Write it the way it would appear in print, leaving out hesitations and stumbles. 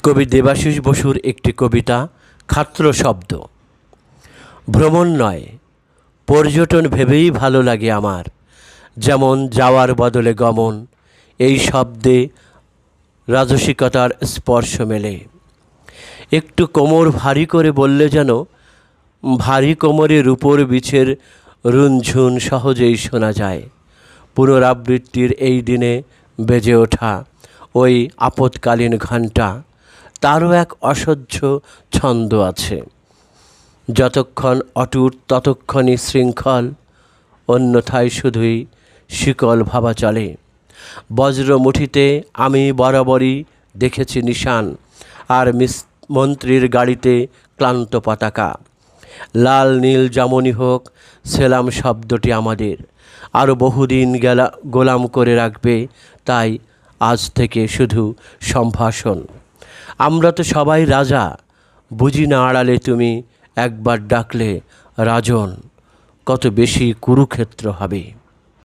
কবি দেবাশিস বসুর একটি কবিতা খাত্র শব্দ। ভ্রমণ নয়, পর্যটন ভেবেই ভালো লাগে আমার, যেমন যাওয়ার বদলে গমন, এই শব্দে রাজসিকতার স্পর্শ মেলে। একটু কোমর ভারী করে বললে যেন ভারী কোমরের উপর বিছের রুনঝুন সহজেই শোনা যায়। পুনরাবৃত্তির এই দিনে বেজে ওঠা ওই আপৎকালীন ঘণ্টা, তারও এক অসহ্য ছন্দ আছে। যতক্ষণ অটুট ততক্ষণই শৃঙ্খল, অন্যথায় শুধুই শিকল ভাবা চলে। বজ্রমুঠিতে আমি বরাবরই দেখেছি নিশান, আর মন্ত্রীর গাড়িতে ক্লান্ত পতাকা। লাল নীল যেমনই হোক, সেলাম শব্দটি আমাদের আরও বহুদিন গোলাম করে রাখবে। তাই আজ থেকে শুধু সম্ভাষণ। আমরা তো সবাই রাজা, বুঝি না আড়ালে তুমি একবার ডাকলে রাজন কত বেশি কুরুক্ষেত্র হবে।